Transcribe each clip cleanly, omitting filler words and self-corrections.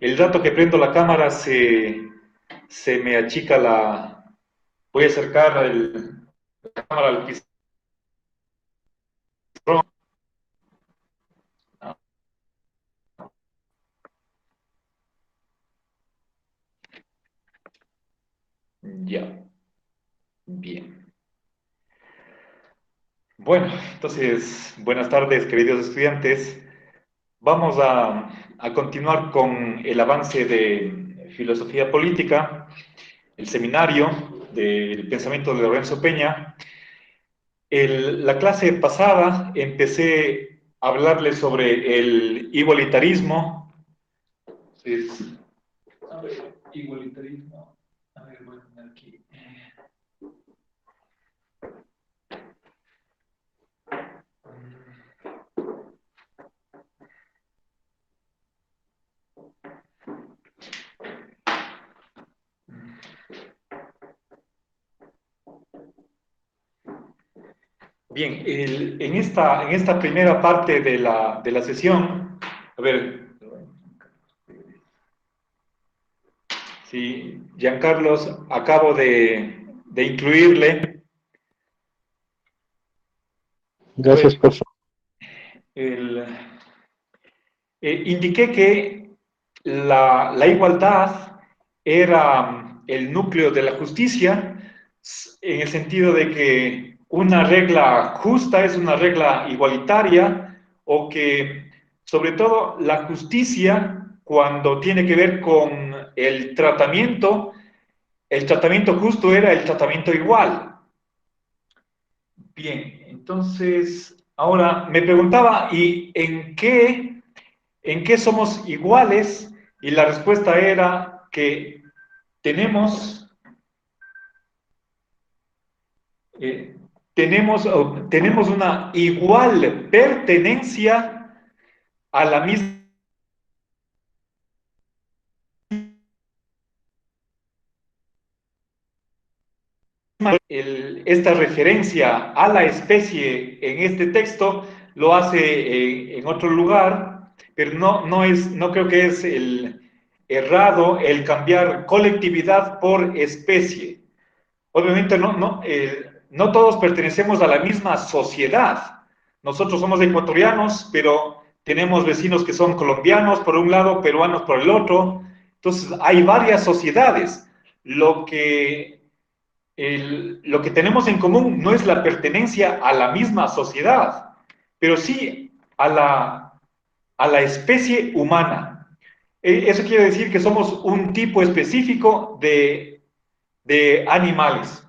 el rato que prendo la cámara se me achica la... Voy a acercar la cámara al pizarrón. Ya, bien. Bueno, entonces, buenas tardes, queridos estudiantes. Vamos a continuar con el avance de filosofía política, el seminario del pensamiento de Lorenzo Peña. La clase pasada empecé a hablarles sobre el igualitarismo. Entonces, a ver, igualitarismo. A ver, voy a poner aquí. Bien, en esta primera parte de la sesión, a ver, sí, Giancarlos, acabo de incluirle. A Gracias, ver, profe. el, indiqué que la igualdad era el núcleo de la justicia, en el sentido de que una regla justa es una regla igualitaria, o que sobre todo la justicia, cuando tiene que ver con el tratamiento justo era el tratamiento igual. Bien, entonces ahora me preguntaba, ¿y en qué somos iguales? Y la respuesta era que tenemos, eh, tenemos una igual pertenencia a la misma. Esta referencia a la especie en este texto lo hace en otro lugar, pero no creo que es el errado el cambiar colectividad por especie. Obviamente no todos pertenecemos a la misma sociedad. Nosotros somos ecuatorianos, pero tenemos vecinos que son colombianos por un lado, peruanos por el otro. Entonces hay varias sociedades. Lo que tenemos en común no es la pertenencia a la misma sociedad, pero sí a la especie humana. Eso quiere decir que somos un tipo específico de animales.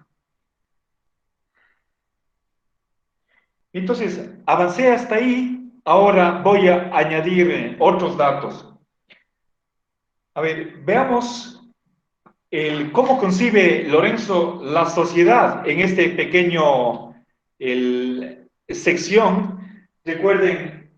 Entonces, avancé hasta ahí, ahora voy a añadir otros datos. A ver, veamos cómo concibe Lorenzo la sociedad en este pequeño sección. Recuerden,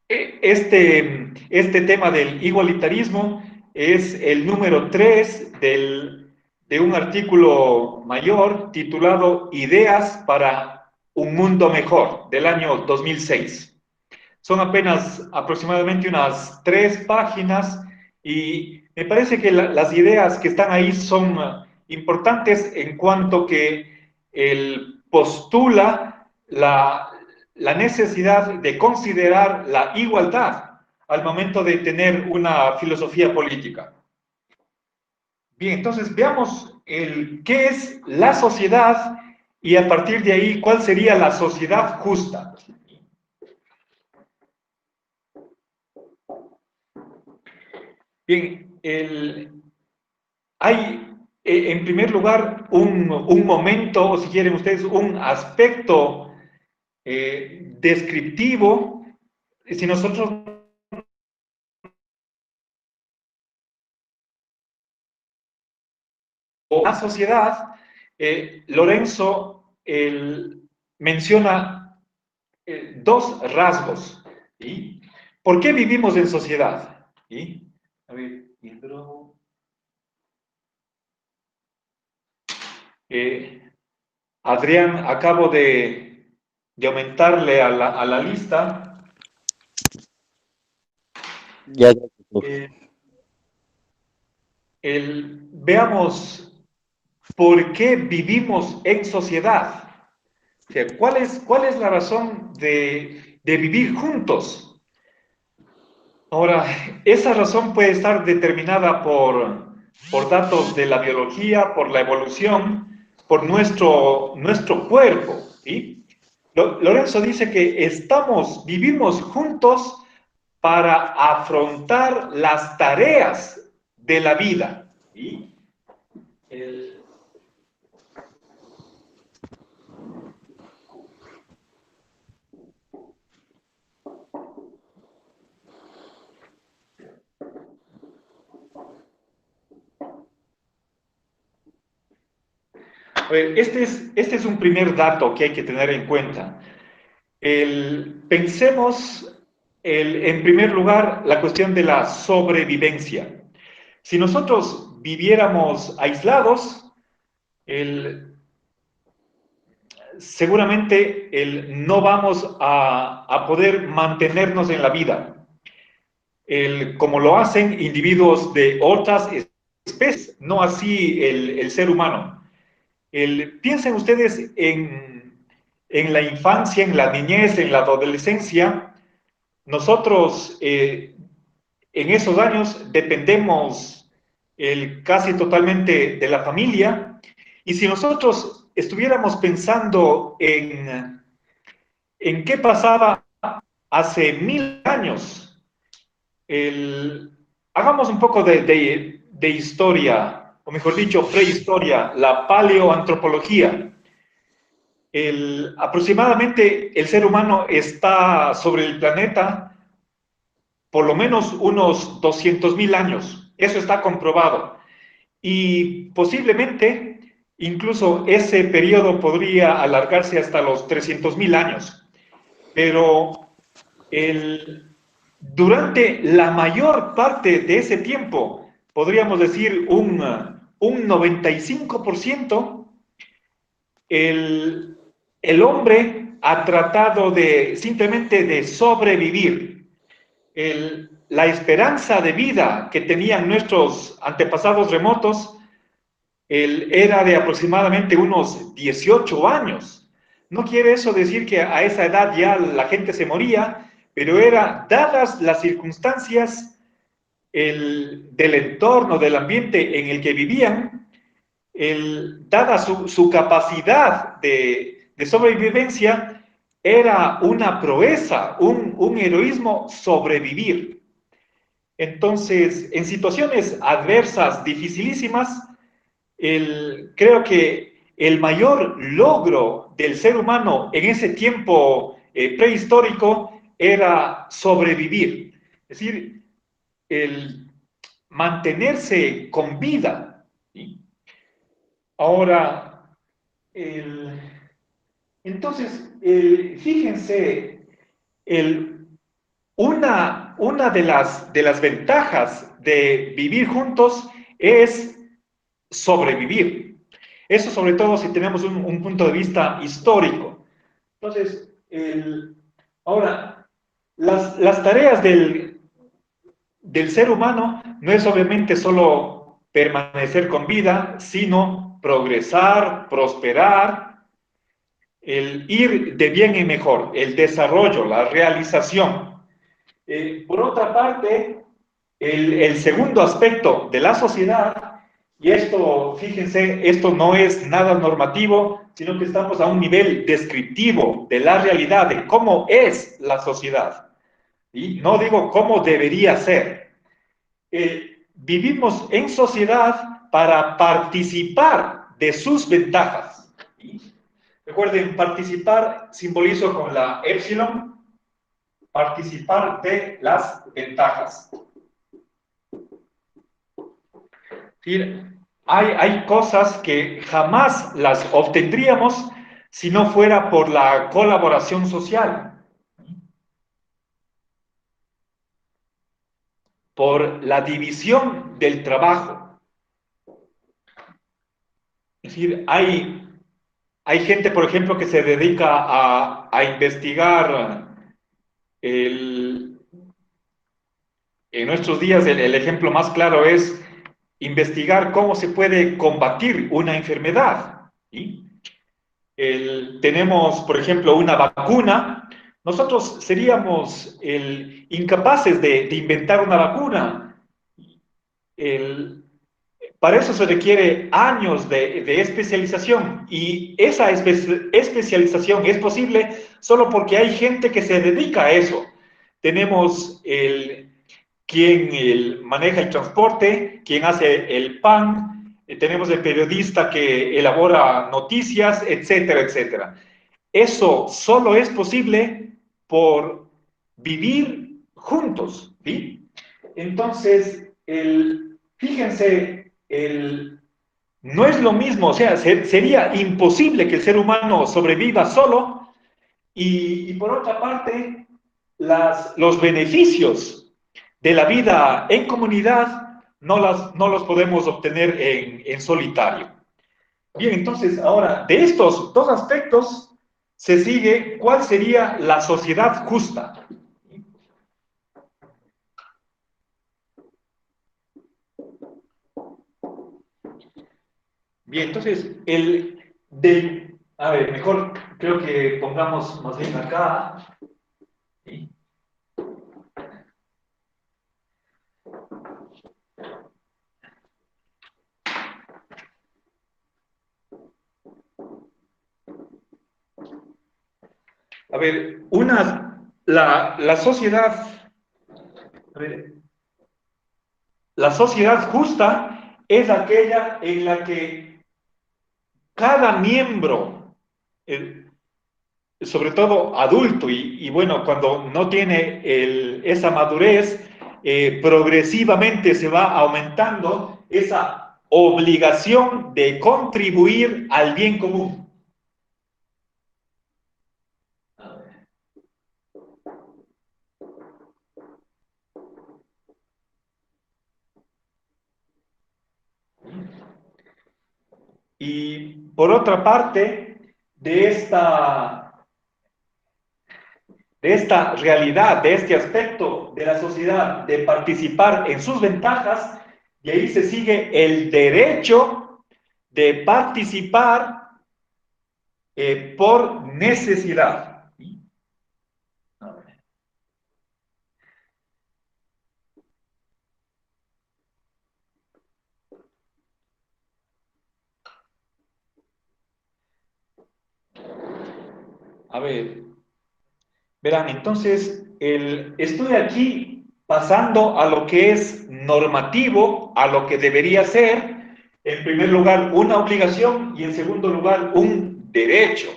este tema del igualitarismo es el número 3 de un artículo mayor titulado Ideas para un mundo mejor, del año 2006. Son apenas aproximadamente unas 3 páginas y me parece que las ideas que están ahí son importantes en cuanto que él postula la necesidad de considerar la igualdad al momento de tener una filosofía política. Bien, entonces veamos qué es la sociedad y a partir de ahí cuál sería la sociedad justa. Bien, hay en primer lugar un momento, o si quieren ustedes, un aspecto descriptivo. Si nosotros la sociedad, Lorenzo menciona dos rasgos. ¿Sí? ¿Por qué vivimos en sociedad? ¿Sí? A ver, eh, Adrián, acabo de aumentarle a la lista. Ya, gracias, profe. Eh, Veamos por qué vivimos en sociedad. O sea, cuál es la razón de vivir juntos? Ahora, esa razón puede estar determinada por datos de la biología, por la evolución, por nuestro cuerpo. ¿Sí? Lorenzo dice que vivimos juntos para afrontar las tareas de la vida. ¿Sí? El, este es un primer dato que hay que tener en cuenta. Pensemos, en primer lugar, la cuestión de la sobrevivencia. Si nosotros viviéramos aislados, seguramente no vamos a poder mantenernos en la vida, como lo hacen individuos de otras especies, no así el ser humano. Piensen ustedes en la infancia, en la niñez, en la adolescencia. Nosotros en esos años dependemos casi totalmente de la familia, y si nosotros estuviéramos pensando en qué pasaba hace 1000 años, el, hagamos un poco de historia, o mejor dicho, prehistoria, la paleoantropología. Aproximadamente el ser humano está sobre el planeta por lo menos unos 200.000 años. Eso está comprobado. Y posiblemente incluso ese periodo podría alargarse hasta los 300.000 años. Pero durante la mayor parte de ese tiempo, podríamos decir un 95%, el, el hombre ha tratado simplemente de sobrevivir. La esperanza de vida que tenían nuestros antepasados remotos era de aproximadamente unos 18 años. No quiere eso decir que a esa edad ya la gente se moría, pero era, dadas las circunstancias del entorno, del ambiente en el que vivían, dada su capacidad de sobrevivencia, era una proeza, un heroísmo sobrevivir. Entonces, en situaciones adversas, dificilísimas, creo que el mayor logro del ser humano en ese tiempo prehistórico era sobrevivir. Es decir, el mantenerse con vida. ¿Sí? Ahora, el, entonces, fíjense, el, una de las ventajas de vivir juntos es sobrevivir. Eso sobre todo si tenemos un punto de vista histórico. Entonces, ahora, las tareas del ser humano no es obviamente solo permanecer con vida, sino progresar, prosperar, el ir de bien en mejor, el desarrollo, la realización. Por otra parte, el segundo aspecto de la sociedad, y esto, fíjense, esto no es nada normativo, sino que estamos a un nivel descriptivo de la realidad, de cómo es la sociedad. Y no digo cómo debería ser. Vivimos en sociedad para participar de sus ventajas. ¿Sí? Recuerden, participar simbolizo con la epsilon, participar de las ventajas. ¿Sí? Hay cosas que jamás las obtendríamos si no fuera por la colaboración social, por la división del trabajo. Es decir, hay gente, por ejemplo, que se dedica a investigar el, En nuestros días el ejemplo más claro es investigar cómo se puede combatir una enfermedad. ¿Sí? Tenemos, por ejemplo, una vacuna. Nosotros seríamos incapaces de inventar una vacuna. El, para eso se requiere años de especialización y esa especialización es posible solo porque hay gente que se dedica a eso. Tenemos quien maneja el transporte, quien hace el pan, tenemos el periodista que elabora noticias, etcétera, etcétera. Eso solo es posible por vivir juntos, ¿sí? Entonces, fíjense, no es lo mismo, o sea, sería imposible que el ser humano sobreviva solo y por otra parte, los beneficios de la vida en comunidad no los podemos obtener en solitario. Bien, entonces ahora, de estos dos aspectos se sigue cuál sería la sociedad justa. Bien, entonces, a ver, mejor creo que pongamos más bien acá. ¿Sí? A ver, la sociedad, a ver, la sociedad justa es aquella en la que cada miembro, sobre todo adulto, y bueno, cuando no tiene esa madurez, progresivamente se va aumentando esa obligación de contribuir al bien común. Y por otra parte, de esta realidad, de este aspecto de la sociedad, de participar en sus ventajas, y ahí se sigue el derecho de participar por necesidad. A ver, verán, entonces, estoy aquí pasando a lo que es normativo, a lo que debería ser, en primer lugar, una obligación y en segundo lugar, un derecho.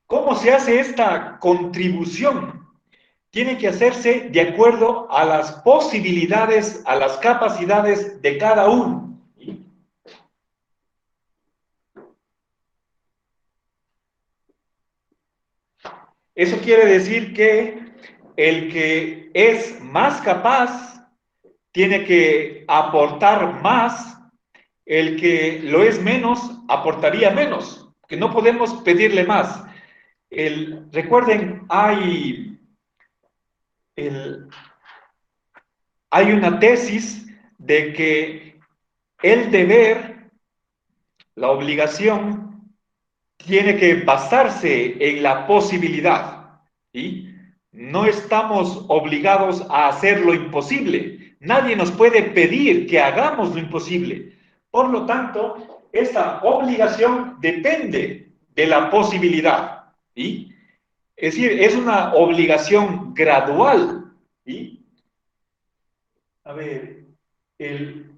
¿Cómo se hace esta contribución? Tiene que hacerse de acuerdo a las posibilidades, a las capacidades de cada uno. Eso quiere decir que el que es más capaz tiene que aportar más, el que lo es menos aportaría menos, que no podemos pedirle más. Recuerden, el, hay una tesis de que el deber, la obligación, tiene que basarse en la posibilidad. ¿Sí? No estamos obligados a hacer lo imposible. Nadie nos puede pedir que hagamos lo imposible. Por lo tanto, esta obligación depende de la posibilidad. ¿Sí? Es decir, es una obligación gradual. ¿Sí? A ver, el,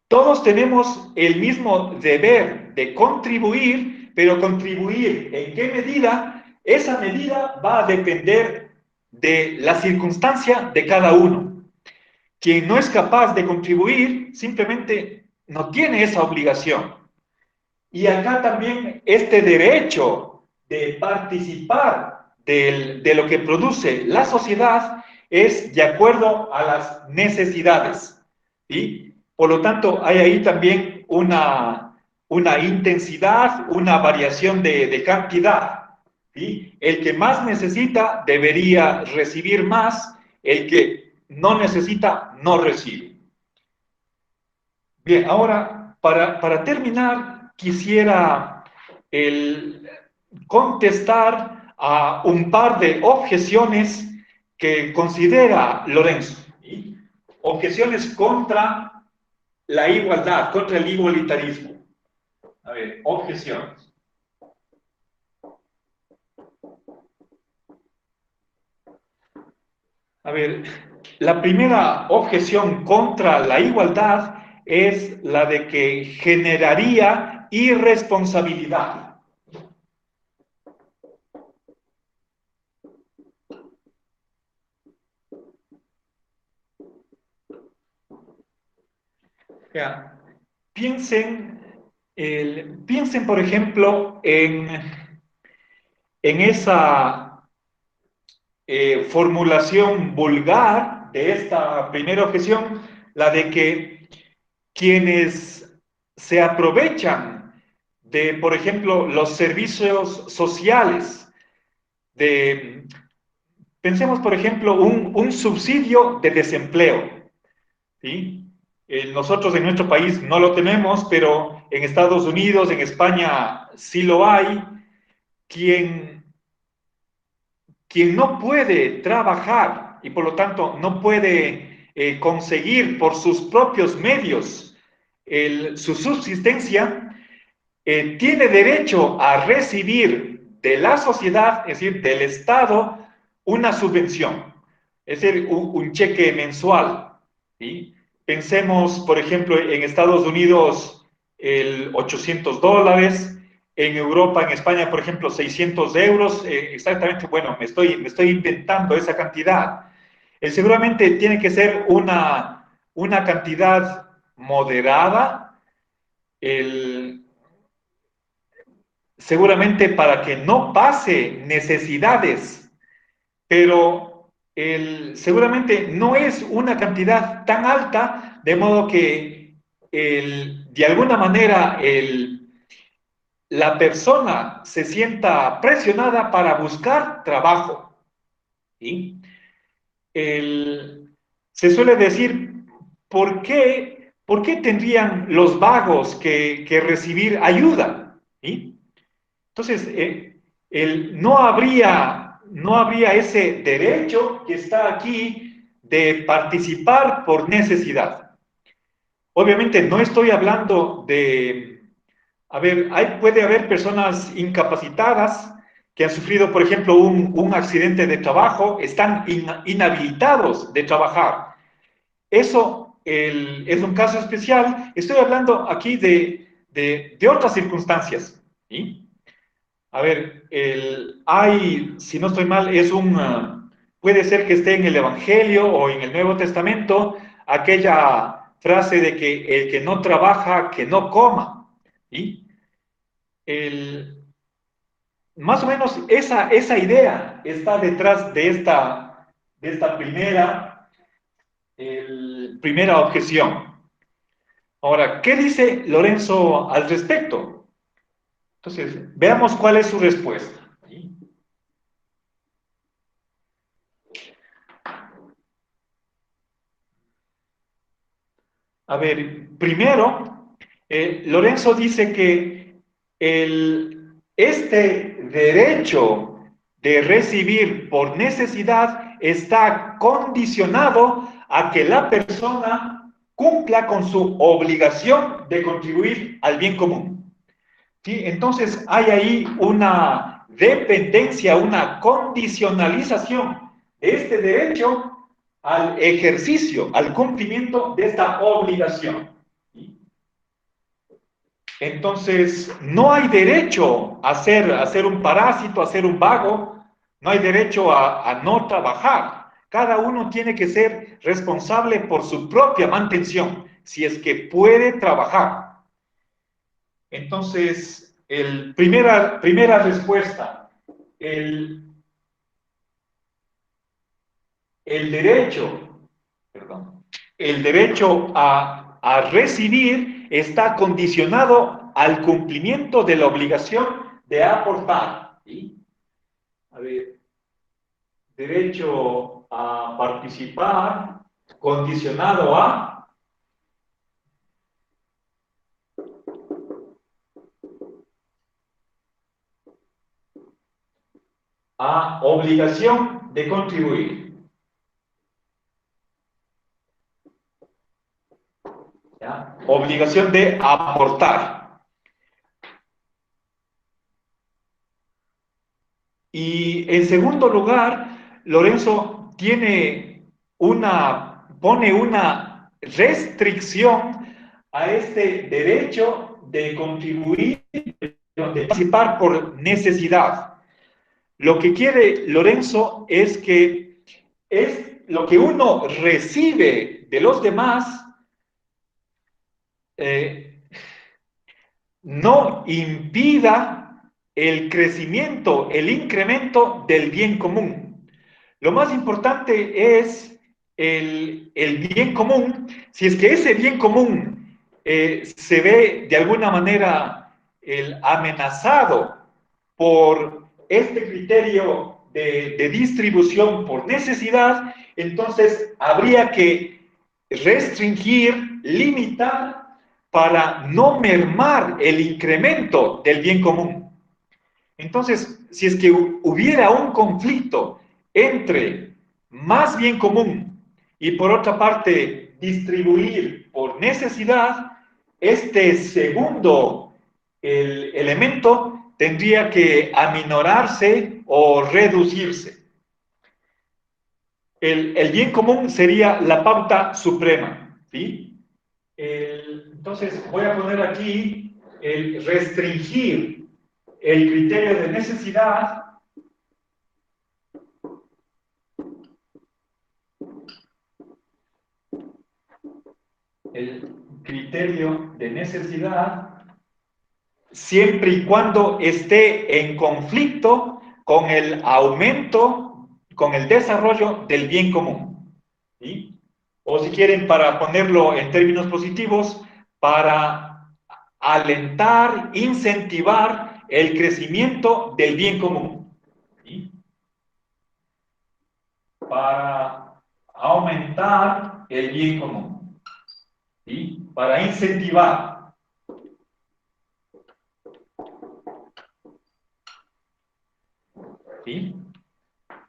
todos tenemos el mismo deber de contribuir, pero contribuir en qué medida, esa medida va a depender de la circunstancia de cada uno. Quien no es capaz de contribuir simplemente no tiene esa obligación. Y acá también este derecho de participar de lo que produce la sociedad es de acuerdo a las necesidades. ¿Sí? Por lo tanto, hay ahí también una intensidad, una variación de cantidad. ¿Sí? El que más necesita debería recibir más, el que no necesita, no recibe. Bien, ahora, para terminar, quisiera contestar a un par de objeciones que considera Lorenzo. ¿Sí? Objeciones contra la igualdad, contra el igualitarismo. A ver, objeciones. A ver, la primera objeción contra la igualdad es la de que generaría irresponsabilidad. Ya. Piensen, piensen, por ejemplo, en esa formulación vulgar de esta primera objeción, la de que quienes se aprovechan de, por ejemplo, los servicios sociales, pensemos, por ejemplo, un subsidio de desempleo, ¿sí? Nosotros en nuestro país no lo tenemos, pero en Estados Unidos, en España sí lo hay. Quien, quien no puede trabajar y por lo tanto no puede conseguir por sus propios medios su subsistencia, tiene derecho a recibir de la sociedad, es decir, del Estado, una subvención, es decir, un cheque mensual. ¿Sí? Pensemos, por ejemplo, en Estados Unidos, el $800, en Europa, en España, por ejemplo, 600 euros, exactamente, bueno, me estoy inventando esa cantidad. Seguramente tiene que ser una cantidad moderada, el, seguramente para que no pase necesidades, pero seguramente no es una cantidad tan alta, de modo que de alguna manera la persona se sienta presionada para buscar trabajo. ¿Sí? Se suele decir, por qué tendrían los vagos que recibir ayuda? ¿Sí? Entonces, no habría ese derecho que está aquí de participar por necesidad. Obviamente no estoy hablando a ver, puede haber personas incapacitadas que han sufrido, por ejemplo, un accidente de trabajo, están inhabilitados de trabajar. Eso es un caso especial. Estoy hablando aquí de otras circunstancias. ¿Sí? A ver, si no estoy mal, puede ser que esté en el Evangelio o en el Nuevo Testamento, aquella frase de que el que no trabaja, que no coma. ¿Sí? El, Más o menos esa idea está detrás de esta primera objeción. Ahora, ¿qué dice Lorenzo al respecto? Entonces, veamos cuál es su respuesta. ¿Sí? A ver, primero, Lorenzo dice que este derecho de recibir por necesidad está condicionado a que la persona cumpla con su obligación de contribuir al bien común. ¿Sí? Entonces hay ahí una dependencia, una condicionalización de este derecho al ejercicio, al cumplimiento de esta obligación. ¿Sí? Entonces, no hay derecho a ser un parásito, a ser un vago, no hay derecho a no trabajar. Cada uno tiene que ser responsable por su propia mantención, si es que puede trabajar. Entonces, primera respuesta, el, el derecho, perdón, el derecho a recibir está condicionado al cumplimiento de la obligación de aportar. ¿Sí? A ver, derecho a participar condicionado a obligación de contribuir. ¿Ya? Obligación de aportar. Y en segundo lugar, Lorenzo pone una restricción a este derecho de contribuir, de participar por necesidad. Lo que quiere Lorenzo es que es lo que uno recibe de los demás, eh, no impida el crecimiento, el incremento del bien común. Lo más importante es el bien común. Si es que ese bien común se ve de alguna manera amenazado por este criterio de distribución por necesidad, entonces habría que restringir, limitar para no mermar el incremento del bien común. Entonces, si es que hubiera un conflicto entre más bien común y por otra parte distribuir por necesidad, este segundo elemento tendría que aminorarse o reducirse. El bien común sería la pauta suprema, ¿sí? Entonces voy a poner aquí el restringir el criterio de necesidad, el criterio de necesidad, siempre y cuando esté en conflicto con el aumento, con el desarrollo del bien común, ¿sí? O si quieren, para ponerlo en términos positivos, para alentar, incentivar el crecimiento del bien común, ¿sí? Para aumentar el bien común, ¿sí? Para incentivar. ¿Sí?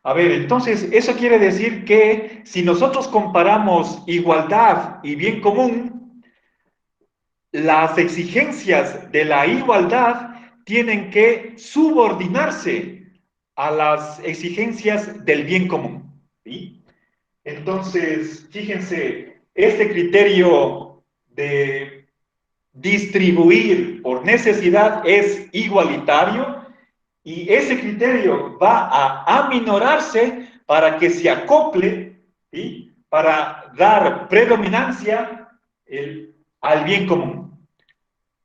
A ver, entonces, eso quiere decir que si nosotros comparamos igualdad y bien común, las exigencias de la igualdad tienen que subordinarse a las exigencias del bien común, ¿sí? Entonces, fíjense, este criterio de distribuir por necesidad es igualitario y ese criterio va a aminorarse para que se acople, ¿sí? Para dar predominancia al bien común.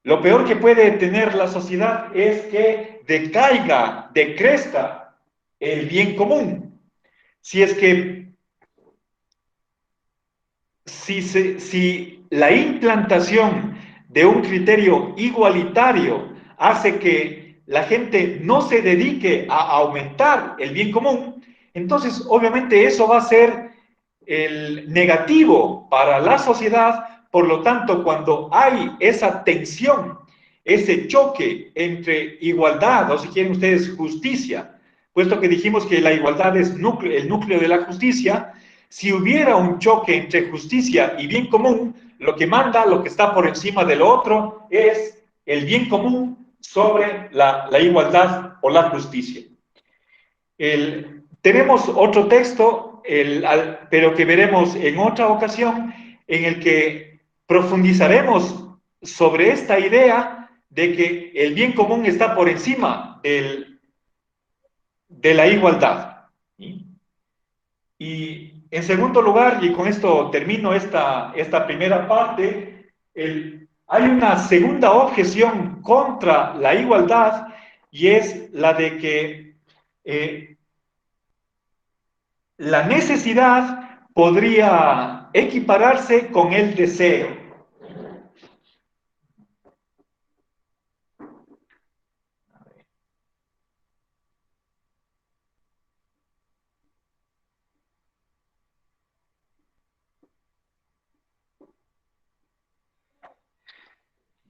Lo peor que puede tener la sociedad es que decaiga, decrezca el bien común. Si es que si la implantación de un criterio igualitario hace que la gente no se dedique a aumentar el bien común, entonces obviamente eso va a ser el negativo para la sociedad. Por lo tanto, cuando hay esa tensión, ese choque entre igualdad, o si quieren ustedes justicia, puesto que dijimos que la igualdad es el núcleo de la justicia, si hubiera un choque entre justicia y bien común, lo que manda, lo que está por encima de lo otro, es el bien común sobre la igualdad o la justicia. Tenemos otro texto, pero que veremos en otra ocasión, en el que profundizaremos sobre esta idea de que el bien común está por encima de la igualdad, ¿sí? Y en segundo lugar, y con esto termino esta primera parte, hay una segunda objeción contra la igualdad y es la de que la necesidad podría equipararse con el deseo.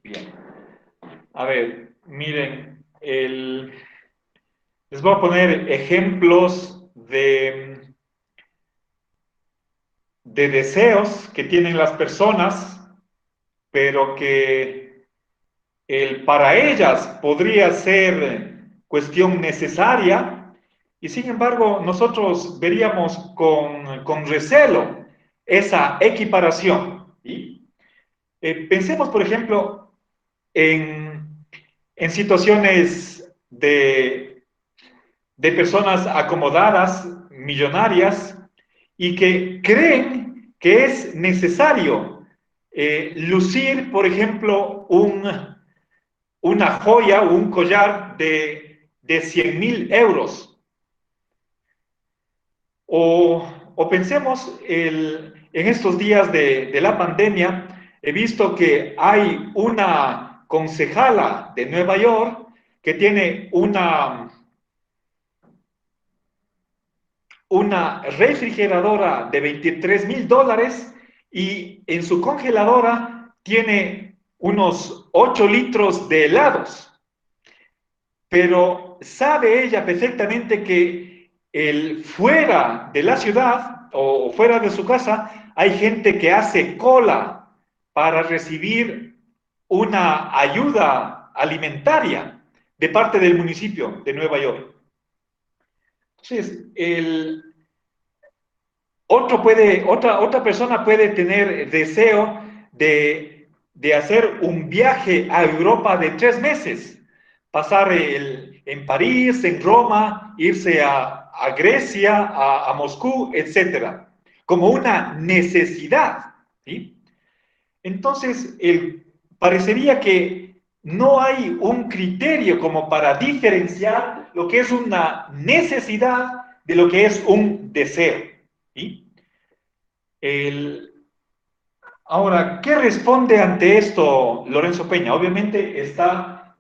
Bien. A ver, miren, les voy a poner ejemplos de deseos que tienen las personas, pero que para ellas podría ser cuestión necesaria, y sin embargo nosotros veríamos con recelo esa equiparación. ¿Sí? Pensemos, por ejemplo, en situaciones de personas acomodadas, millonarias, y que creen que es necesario lucir, por ejemplo, una joya o un collar de 100.000 euros. O pensemos en estos días de la pandemia, he visto que hay una concejala de Nueva York que tiene una refrigeradora de $23.000 y en su congeladora tiene unos 8 litros de helados. Pero sabe ella perfectamente que fuera de la ciudad o fuera de su casa hay gente que hace cola para recibir una ayuda alimentaria de parte del municipio de Nueva York. Entonces, otra persona puede tener deseo de hacer un viaje a Europa de 3 meses, pasar en París, en Roma, irse a Grecia, a Moscú, etcétera, como una necesidad. ¿Sí? Entonces, parecería que no hay un criterio como para diferenciar lo que es una necesidad de lo que es un deseo. ¿Sí? Ahora, ¿qué responde ante esto Lorenzo Peña? Obviamente está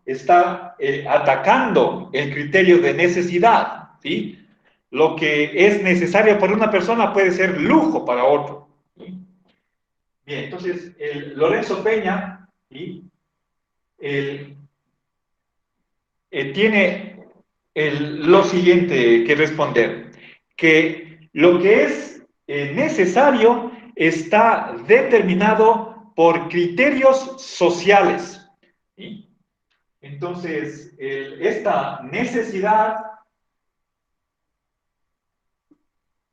atacando el criterio de necesidad, ¿sí? Lo que es necesario para una persona puede ser lujo para otro. ¿Sí? Bien, entonces, Lorenzo Peña, ¿sí? Tiene lo siguiente que responder, que lo que es necesario está determinado por criterios sociales. ¿Sí? Entonces, esta necesidad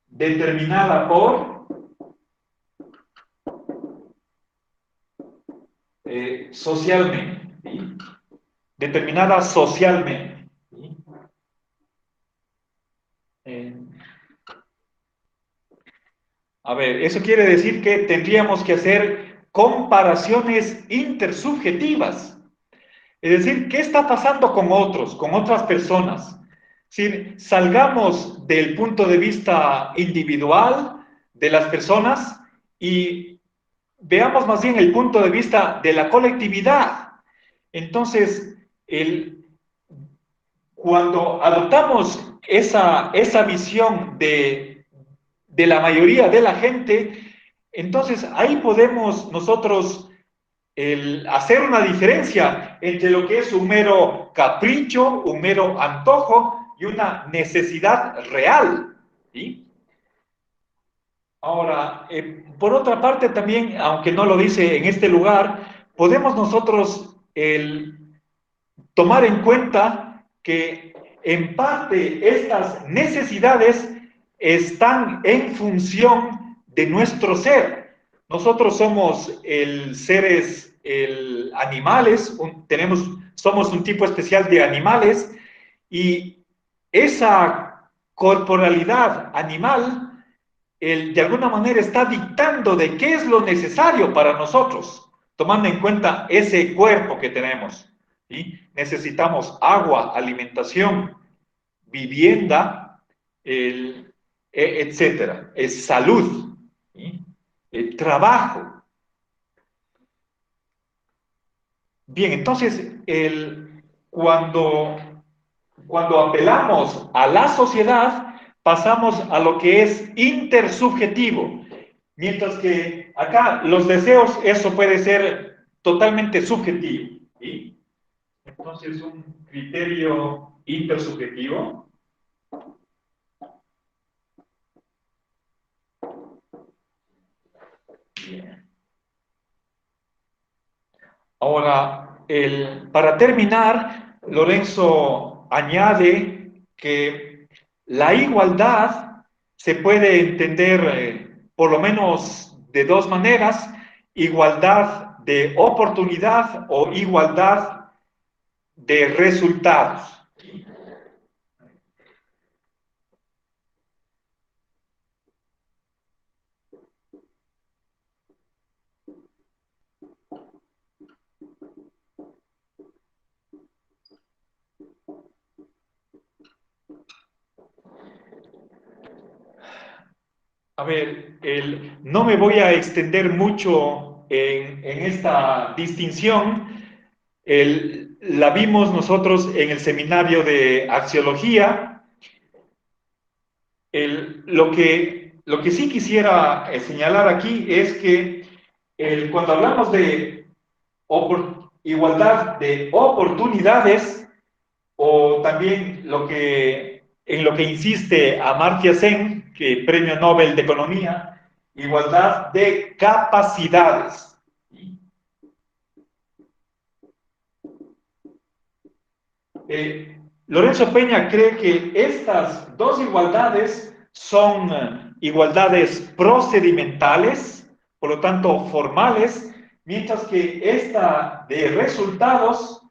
determinada por socialmente, ¿sí? Determinada socialmente. ¿Sí? Eh, A ver, eso quiere decir que tendríamos que hacer comparaciones intersubjetivas. Es decir, ¿qué está pasando con otros, con otras personas? Si salgamos del punto de vista individual de las personas y veamos más bien el punto de vista de la colectividad. Entonces, cuando adoptamos esa visión de la mayoría de la gente, entonces ahí podemos nosotros hacer una diferencia entre lo que es un mero capricho, un mero antojo y una necesidad real. ¿Sí? Ahora, por otra parte también, aunque no lo dice en este lugar, podemos nosotros tomar en cuenta que en parte estas necesidades están en función de nuestro ser. Nosotros somos seres animales, somos un tipo especial de animales y esa corporalidad animal de alguna manera está dictando de qué es lo necesario para nosotros, tomando en cuenta ese cuerpo que tenemos. ¿Sí? Necesitamos agua, alimentación, vivienda, etcétera, salud, ¿sí? Trabajo. Bien, entonces, cuando, cuando apelamos a la sociedad, pasamos a lo que es intersubjetivo. Mientras que acá los deseos, eso puede ser totalmente subjetivo. ¿Sí? Entonces, un criterio intersubjetivo. Bien. Ahora, para terminar, Lorenzo añade que la igualdad se puede entender por lo menos de dos maneras: igualdad de oportunidad o igualdad de resultados. A ver, no me voy a extender mucho en esta distinción. La vimos nosotros en el seminario de axiología. Lo que sí quisiera señalar aquí es que cuando hablamos de igualdad de oportunidades, o también en lo que insiste Amartya Sen, que Premio Nobel de Economía, igualdad de capacidades. Lorenzo Peña cree que estas dos igualdades son igualdades procedimentales, por lo tanto formales, mientras que esta de resultados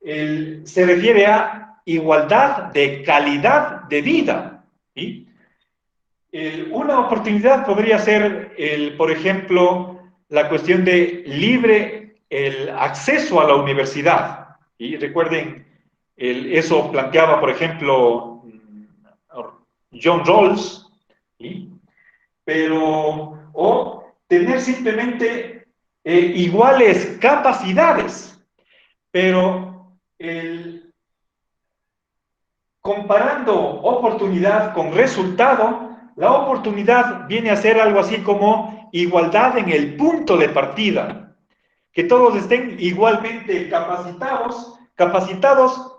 se refiere a igualdad de calidad de vida. ¿Sí? Una oportunidad podría ser, por ejemplo, la cuestión de libre el acceso a la universidad. Y recuerden, eso planteaba, por ejemplo, John Rawls, ¿sí? O tener simplemente iguales capacidades, pero comparando oportunidad con resultado, la oportunidad viene a ser algo así como igualdad en el punto de partida, que todos estén igualmente capacitados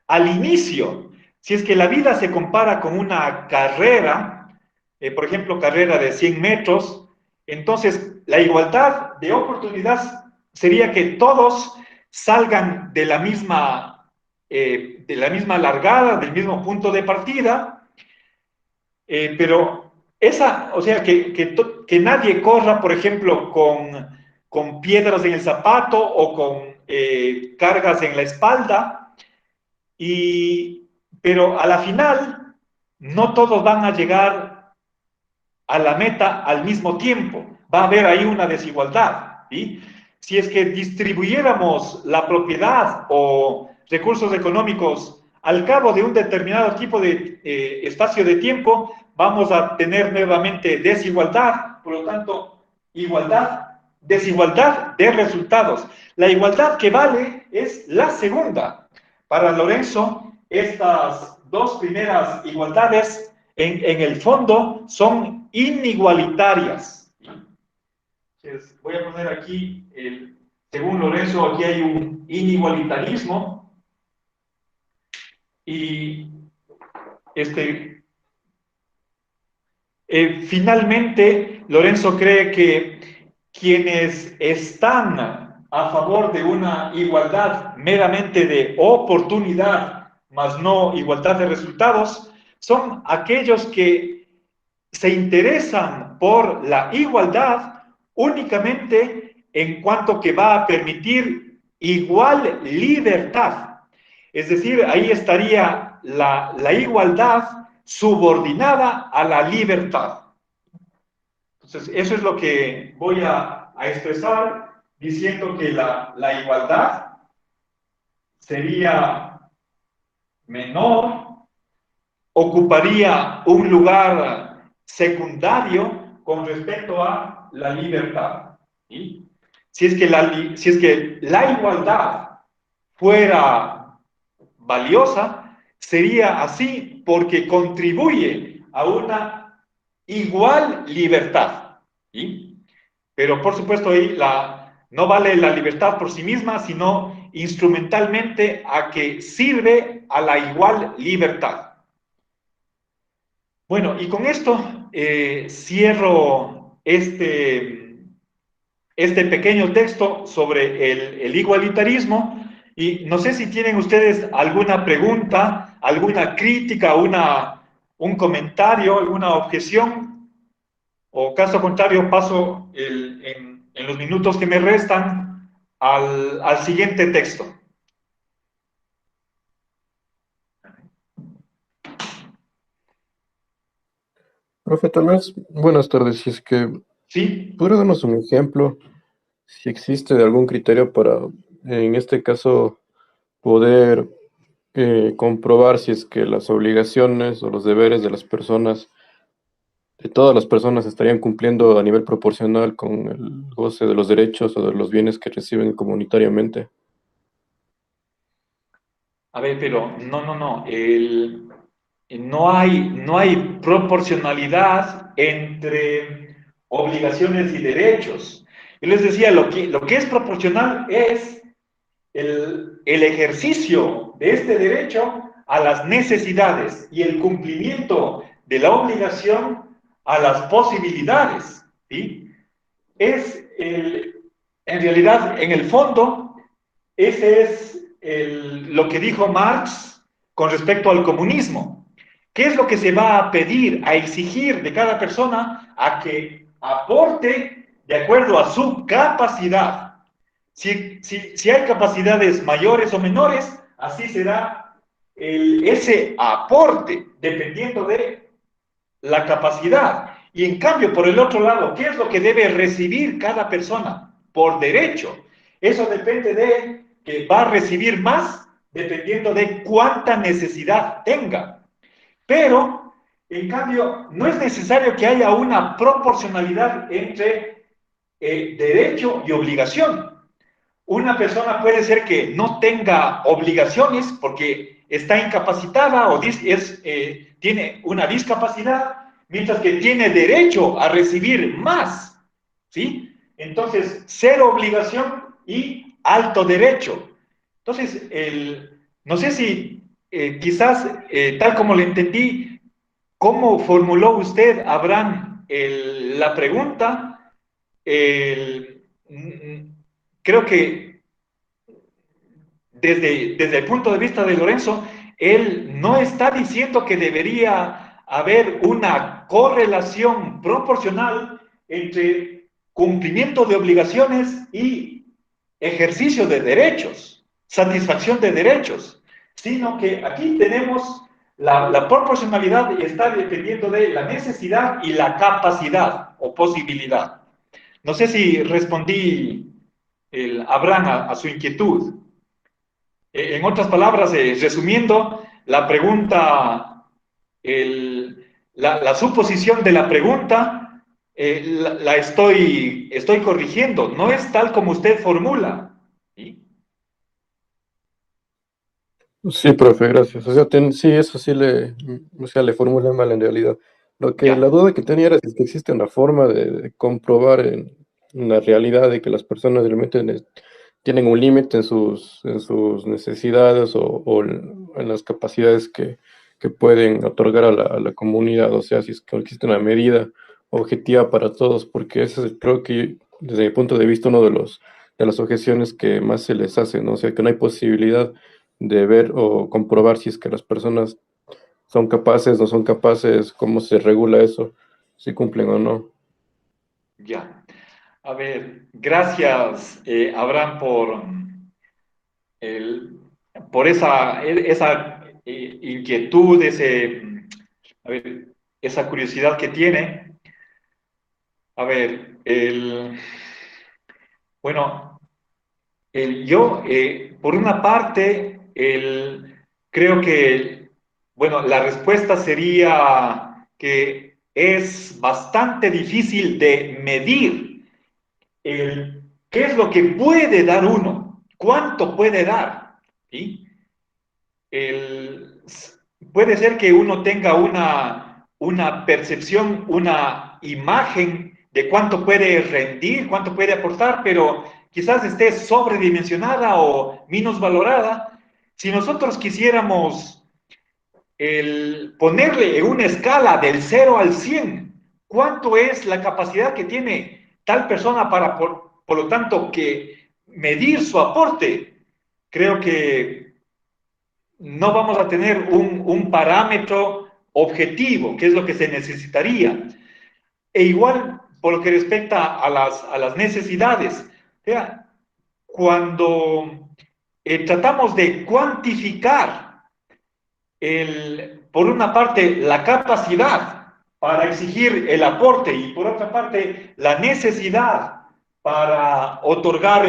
al inicio. Si es que la vida se compara con una carrera, por ejemplo, carrera de 100 metros, entonces la igualdad de oportunidad sería que todos salgan de la misma largada, del mismo punto de partida, pero o sea, que nadie corra, por ejemplo, con piedras en el zapato o con cargas en la espalda, pero a la final no todos van a llegar a la meta al mismo tiempo. Va a haber ahí una desigualdad. ¿Sí? Si es que distribuyéramos la propiedad o recursos económicos al cabo de un determinado tipo de espacio de tiempo, vamos a tener nuevamente desigualdad. Por lo tanto, desigualdad de resultados. La igualdad que vale es la segunda. Para Lorenzo, estas dos primeras igualdades en el fondo son inigualitarias. Entonces, voy a poner aquí, según Lorenzo, aquí hay un inigualitarismo y finalmente Lorenzo cree que quienes están a favor de una igualdad meramente de oportunidad, más no igualdad de resultados, son aquellos que se interesan por la igualdad únicamente en cuanto que va a permitir igual libertad. Es decir, ahí estaría la igualdad subordinada a la libertad. Entonces, eso es lo que voy a expresar diciendo que la igualdad sería menor, ocuparía un lugar secundario con respecto a la libertad. ¿Sí? Si es que la igualdad fuera valiosa, sería así porque contribuye a una igual libertad. ¿Sí? Pero por supuesto ahí No vale la libertad por sí misma, sino instrumentalmente a que sirve a la igual libertad. Bueno, y con esto cierro este pequeño texto sobre el igualitarismo y no sé si tienen ustedes alguna pregunta, alguna crítica, un comentario, alguna objeción, o caso contrario paso en los minutos que me restan al siguiente texto. Profe, tal vez, buenas tardes, si es que ¿Sí? pudiera darnos un ejemplo, si existe algún criterio para, en este caso, poder comprobar si es que las obligaciones o los deberes de las personas, de todas las personas, estarían cumpliendo a nivel proporcional con el goce de los derechos o de los bienes que reciben comunitariamente. A ver, pero no. No hay proporcionalidad entre obligaciones y derechos. Yo les decía, lo que es proporcional es el ejercicio de este derecho a las necesidades y el cumplimiento de la obligación a las posibilidades. ¿Sí? En realidad, en el fondo, ese es lo que dijo Marx con respecto al comunismo. ¿Qué es lo que se va a pedir, a exigir de cada persona? A que aporte de acuerdo a su capacidad. Si hay capacidades mayores o menores, así será ese aporte, dependiendo de la capacidad. Y en cambio, por el otro lado, ¿qué es lo que debe recibir cada persona por derecho? Eso depende de que va a recibir más dependiendo de cuánta necesidad tenga. Pero, en cambio, no es necesario que haya una proporcionalidad entre derecho y obligación. Una persona puede ser que no tenga obligaciones porque está incapacitada o tiene una discapacidad, mientras que tiene derecho a recibir más, ¿sí? Entonces, cero obligación y alto derecho. Entonces, no sé si quizás, tal como le entendí, ¿cómo formuló usted, Abraham, la pregunta? El, creo que desde el punto de vista de Lorenzo, él no está diciendo que debería haber una correlación proporcional entre cumplimiento de obligaciones y ejercicio de derechos, satisfacción de derechos, sino que aquí tenemos la proporcionalidad y está dependiendo de la necesidad y la capacidad o posibilidad. No sé si respondí, Abraham, a su inquietud. En otras palabras, resumiendo, la pregunta, la suposición de la pregunta, la estoy corrigiendo. No es tal como usted formula. ¿Sí? Sí, profe, gracias. O sea, sí, eso sí o sea, le formulé mal en realidad. La Ya, duda que tenía era si es que existe una forma de comprobar en la realidad de que las personas realmente tienen un límite en sus necesidades o en las capacidades que pueden otorgar a la comunidad. O sea, si es que existe una medida objetiva para todos, porque ese es, creo que, desde mi punto de vista, uno de las objeciones que más se les hace, ¿no? O sea, que no hay posibilidad de ver o comprobar si es que las personas son capaces, no son capaces, cómo se regula eso, si cumplen o no. ya. A ver, gracias, Abraham, el, por esa inquietud, a ver, esa curiosidad que tiene. A ver, bueno, yo, por una parte, creo que, bueno, la respuesta sería que es bastante difícil de medir qué es lo que puede dar uno, cuánto puede dar, ¿sí? El, puede ser que uno tenga una percepción, una imagen de cuánto puede rendir, cuánto puede aportar, pero quizás esté sobredimensionada o minusvalorada. Si nosotros quisiéramos ponerle en una escala del 0 al 100, ¿cuánto es la capacidad que tiene tal persona para, por lo tanto, que medir su aporte? Creo que no vamos a tener un parámetro objetivo, que es lo que se necesitaría. E igual, por lo que respecta a las necesidades, o sea, cuando tratamos de cuantificar, por una parte, la capacidad para exigir el aporte y por otra parte, la necesidad para otorgar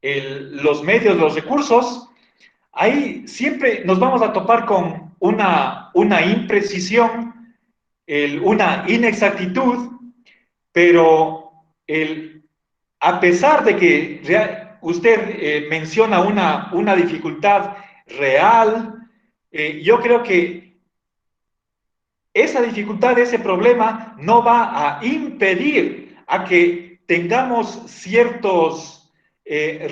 los medios, los recursos, ahí siempre nos vamos a topar con una imprecisión, una inexactitud, pero a pesar de que usted menciona una dificultad real, yo creo que esa dificultad, ese problema, no va a impedir a que tengamos ciertos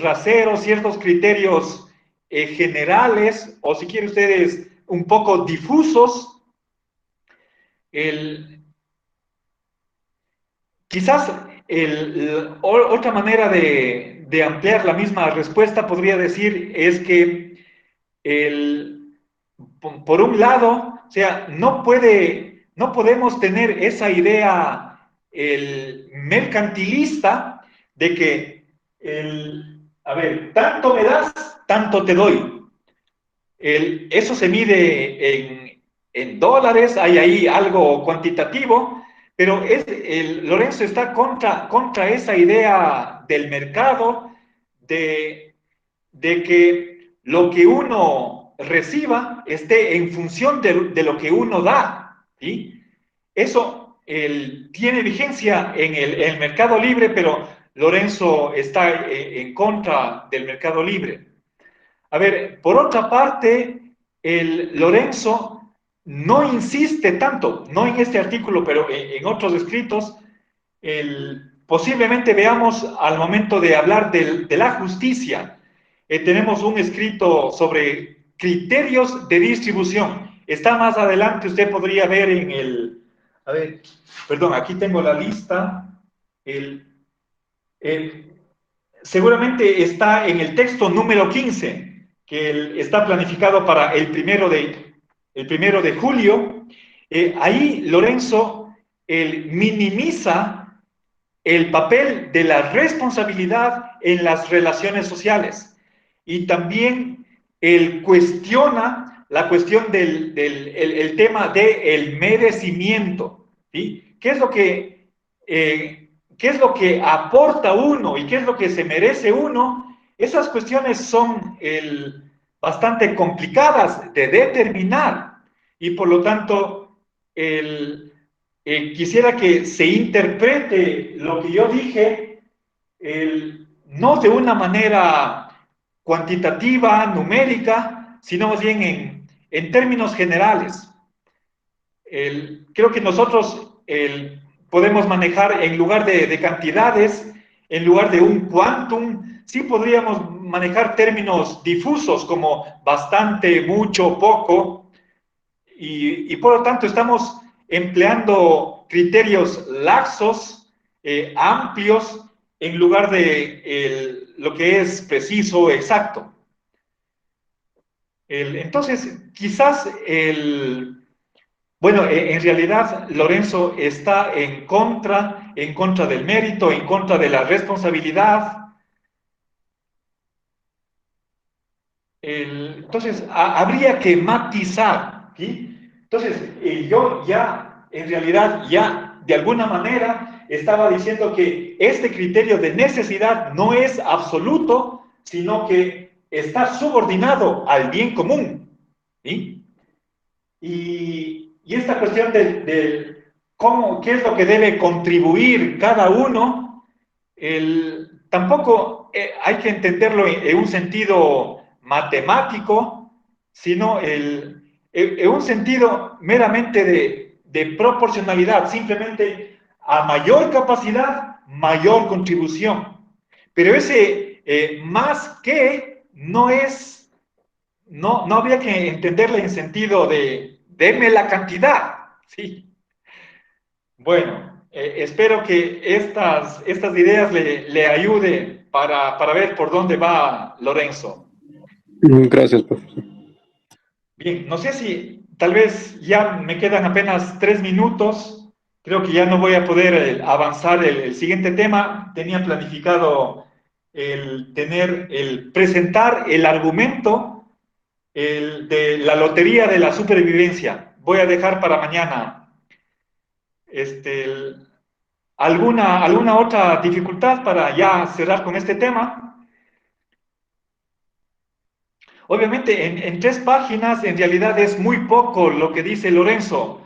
raseros, ciertos criterios generales, o si quieren ustedes, un poco difusos. Quizás otra manera de ampliar la misma respuesta podría decir es que por un lado, o sea, no podemos tener esa idea mercantilista de que a ver, tanto me das, tanto te doy. Eso se mide en dólares, hay ahí algo cuantitativo, pero Lorenzo está contra esa idea del mercado de que lo que uno reciba esté en función de lo que uno da. ¿Sí? Eso tiene vigencia en el mercado libre, pero Lorenzo está en contra del mercado libre. A ver, por otra parte, Lorenzo no insiste tanto, no en este artículo, pero en otros escritos, posiblemente veamos al momento de hablar de la justicia. Tenemos un escrito sobre criterios de distribución. Está más adelante, usted podría ver a ver, perdón, aquí tengo la lista. El, seguramente está en el texto número 15, que está planificado para el primero de julio. Ahí Lorenzo minimiza el papel de la responsabilidad en las relaciones sociales y también cuestiona la cuestión el tema del merecimiento. ¿Sí? ¿Qué es lo que aporta uno y qué es lo que se merece uno? Esas cuestiones son bastante complicadas de determinar y por lo tanto quisiera que se interprete lo que yo dije no de una manera cuantitativa, numérica, sino más bien en términos generales. Creo que nosotros podemos manejar en lugar de cantidades, en lugar de un quantum, sí podríamos manejar términos difusos como bastante, mucho, poco, y por lo tanto estamos empleando criterios laxos, amplios, en lugar de lo que es preciso, exacto. Entonces, quizás bueno, en realidad Lorenzo está en contra del mérito, en contra de la responsabilidad. Entonces, habría que matizar, ¿sí? Entonces, yo ya, en realidad, ya de alguna manera estaba diciendo que este criterio de necesidad no es absoluto, sino que está subordinado al bien común, ¿sí? Y esta cuestión qué es lo que debe contribuir cada uno, tampoco hay que entenderlo en un sentido matemático, sino en un sentido meramente de proporcionalidad, simplemente a mayor capacidad, mayor contribución. Pero ese más que no es, no habría que entenderle en sentido de deme la cantidad, ¿sí? Bueno, espero que estas ideas le ayuden para ver por dónde va Lorenzo. Gracias, profesor. Bien, no sé si tal vez ya me quedan apenas 3 minutos. Creo que ya no voy a poder avanzar el siguiente tema. Tenía planificado el presentar el argumento de la lotería de la supervivencia. Voy a dejar para mañana alguna otra dificultad para ya cerrar con este tema. Obviamente, en 3 páginas en realidad es muy poco lo que dice Lorenzo.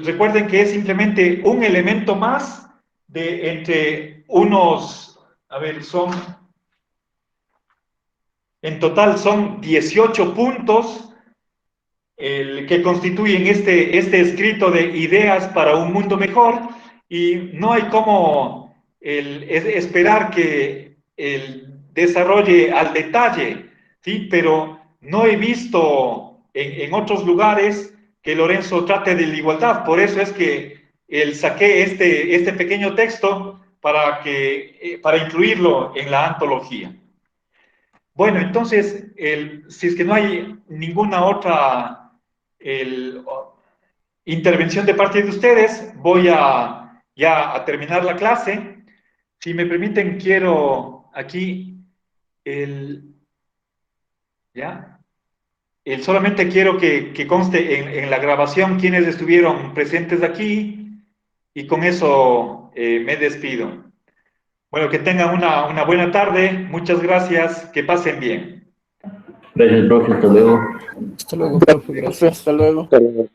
Recuerden que es simplemente un elemento más de entre unos, a ver, en total son 18 puntos que constituyen este escrito de ideas para un mundo mejor, y no hay como esperar que desarrolle al detalle, ¿sí? Pero no he visto en otros lugares que Lorenzo trate de la igualdad. Por eso es que saqué este pequeño texto para incluirlo en la antología. Bueno, entonces, si es que no hay ninguna otra intervención de parte de ustedes, voy ya a terminar la clase. Si me permiten, quiero aquí ¿ya? Solamente quiero que conste en la grabación quienes estuvieron presentes aquí, y con eso me despido. Bueno, que tengan una buena tarde. Muchas gracias. Que pasen bien. Gracias, profe, hasta luego. Hasta luego, profe. Gracias. Hasta luego. Hasta luego.